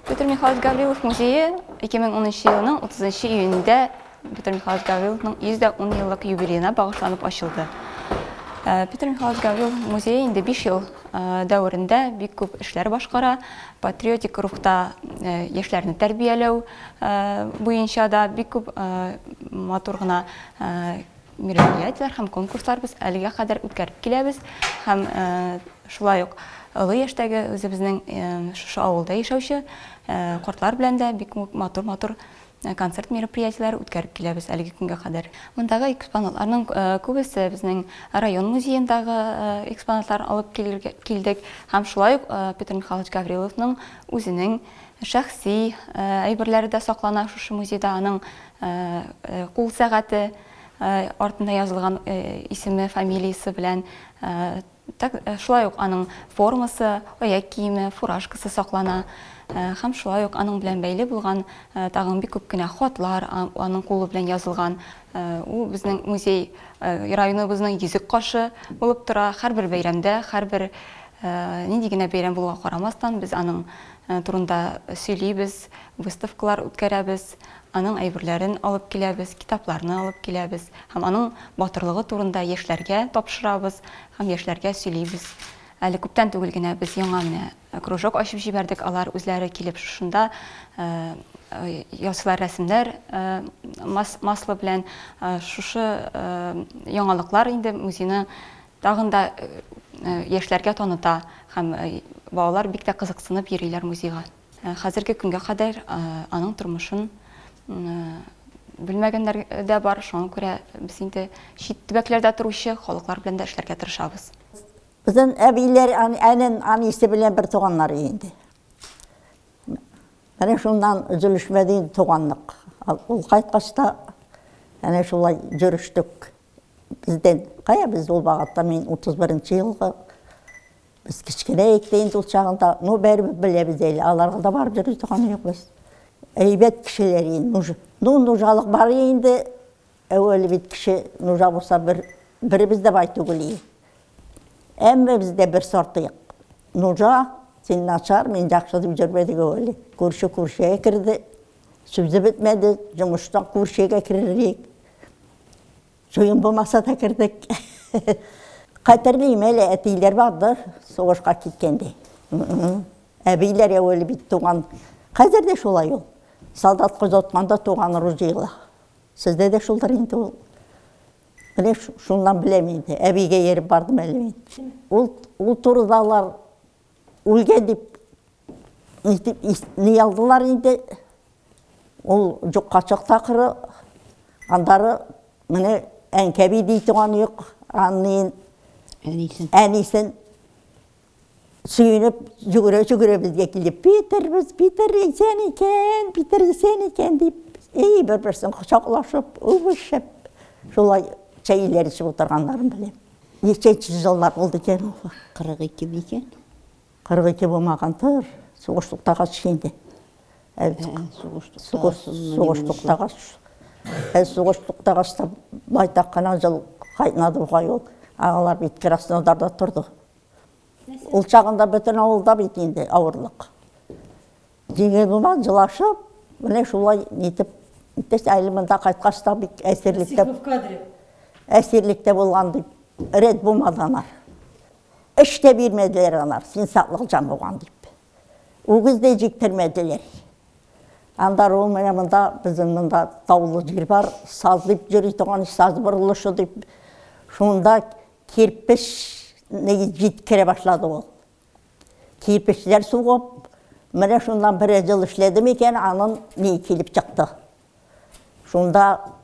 Петр Михайлович Гаврилов музейі 2010 жылының 30 июнінде Петр Михайлович Гавриловның 110 жылдық юбилейіне бағышланып ашылды. Петр Михайлович Гаврилов музейі инде 5 жыл дәуірінде бик көп эшләр башкара, патриотик рухта яшьләрне тәрбияләү буенча да бик күп матур гына мероприятиялар һәм конкурслар без әлегә кадәр үткәреп киләбез. Һәм шулай ук олы яшьтәге үзебезнең шушы авылда яшәүче картлар белән дә бик матур концерт мероприятиялар үткәреп киләбез әлеге көнгә кадәр. Мондагы экспонатларның күбесе безнең район музеендагы экспонатлар алып килдек. Һәм шулай ук Петр Михайлович Гавриловның үзенең шәхси әйберләре дә саклана шушы музейда. Аның кул сәгате артында язылган исеме, фамилиясе белән шулай ук аның формасы, аяк киеме, фуражкасы саклана. Һәм шулай ук аның белән бәйле булган тагын бик күп кенә хатлар аның кулы белән язылган. У безнең музей районыбызның йөзек кашы булып тора. Һәрбер бәйрәмдә, һәрбер нинди генә бәйрәм булуга карамастан без аның турында сөйлибез, выставкалар үткәрәбез, аның әйберләрен алып киләбез, китапларны алып киләбез. Һәм аның батырлыгы турында яшьләргә тапшырабыз һәм яшьләргә сөйлибез. Әле күптән түгел генә без яңа кружок ачып җибәрдек. Алар үзләре килеп шушында ясалар рәсемнәр маслы белән шушы яңалыклар инде музейны тагын да яшьләргә таныта һәм балалар бик тә кызыксынып йөриләр музейга. Хәзерге көнгә кадәр аның тормышын белмәгәннәр дә бар. Шуңа күрә без инде чит төбәкләрдә торучы халыклар белән дә эшләргә тырышабыз. Bizden əbiylər anisi bilən bir toğanları indi. Mənə şundan üzülüşmədiyin toğanlıq. Ol qaytqaçda şulay görüşdük. Bizden, qaya biz ol bağatda men 31-ci yılғы biz kiçkine ekdeyin ol çağında, bәрі біле біз әлі, аларға да барып жүріз тоғаны yok biz. Әйбет кішілер енді, нужалық бар енді, әуелі бет кіші нужа болса бірі бізде байту көлейі. Әмі бізде бір сортыйық. Нужа, сен начар, мен жақшы деп жүрмедігі өлі. Көрші-көршіге кірді, сөзі бітмеді, жұмыштан көршіге кірірек. Жойын болмаса да кірдік. Қайтырлıyım әлі әтейлер барды, соғышқа кеткенде. Әбейлер өлі бит туған. Қазір де шолай ол. Солдат қыз отқанда туған рұжиғла. Сізде де шолдар енді ол. Міне шундан білемейді, әбейге еріп бардым әлемейді. Ол тұрдалар өлген деп не алдылар енді, ол жоққа шық тақыры, андары міне әнкәбей дейтіған үйік, әнесін сүйініп жүгіре бізге келіп, Питер сен екен деп, бір-бірсін құшақлашып, өбішіп, жолай шәйлері ішіп отырғандарын білем. Нешінші жылдар болды екен ол? 42 бекен? 42 болмаған тұр, соғыштықтаға түшкенде. Соғыштықтаға түшті. Байтаққана жыл қайтынады бұғай ол. Ағалар бет Краснодарда тұрды. Ол шағында бүтін ауылда бет енді ауырлық. Жеңел болман жыл ашып, міне шулай нетіп, әлімінде қайтқашта бек әсерлікте болғанды рет болмады анар. Іште бермеділер анар, сен сақлық жан болған деп. Ол кезде жектірмеділер. Андар ол мені мұнда, біздің мұнда даулы жер бар, саз деп жүр етіған, саз бұрылышы деп. Шонда керпіш жеткіре башлады ол. Керпіштер суғып, мені шондан бір жыл ішледім екен, анын не келіп шықты. Шонда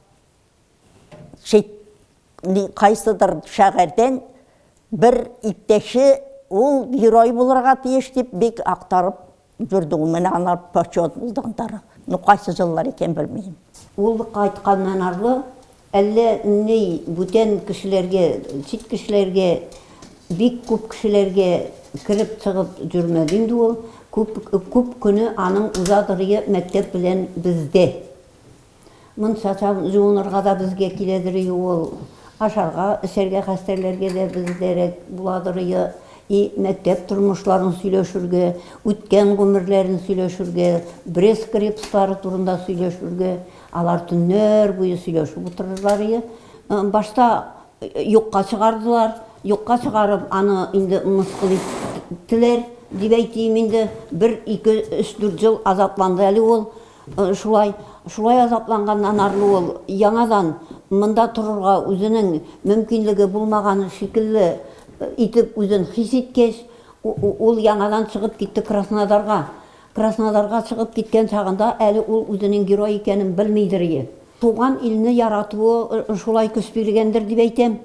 қайсыдыр шағырден бір иптеші ол герой болырға тиеш деп бек ақтарып жүрді. Мен аңар пачот болдығындары. Қайсы жыллар екен білмеймін. Ол қайтқаннан арлы, әлі ней бүтен кішілерге, шет кішілерге, бек көп кішілерге кіріп шығып жүрмедіңді ол. Көп күні аның ұзадырығы мәктеп білен бізде. Мұн сачам жуынырға да бізге келедірі ол. Ашарға, ішерге қастерлерге де біздерек бұладырығы. Мәктеп тормышларын сөйләшергә, үткән гомерләрен сөйләшергә, Брест крепостлары турында сөйләшергә, алар төннәр буе сөйләшеп утырырлар. Башта юкка чыгардылар, юкка чыгарып, аны инде мыскыл иттеләр, дип әйтим инде. 1-2-3-4 ел азапланды әле ул. Шулай азапланганнан арлы ул яңадан монда торырга үзенең мөмкинлеге булмаганы шикелле итеп үзен хис иткәч, ул яңадан чыгып китте Краснодарга. Краснодарга чыгып киткән чагында әле ул үзенең герой икәнен белмидер. Туган илне яратуы шулай көч биргәндер дип әйтәм.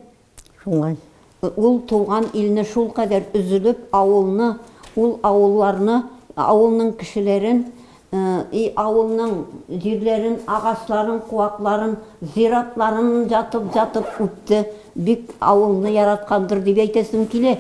Шулай. Ул туган илне шул кадәр üzülеп, авылларны, авылның кешеләрен, авылның җирләрен, агачларын, куакларын, зиратларын жатып үтте. Бик авылны яраткандыр дип әйтәсем килә.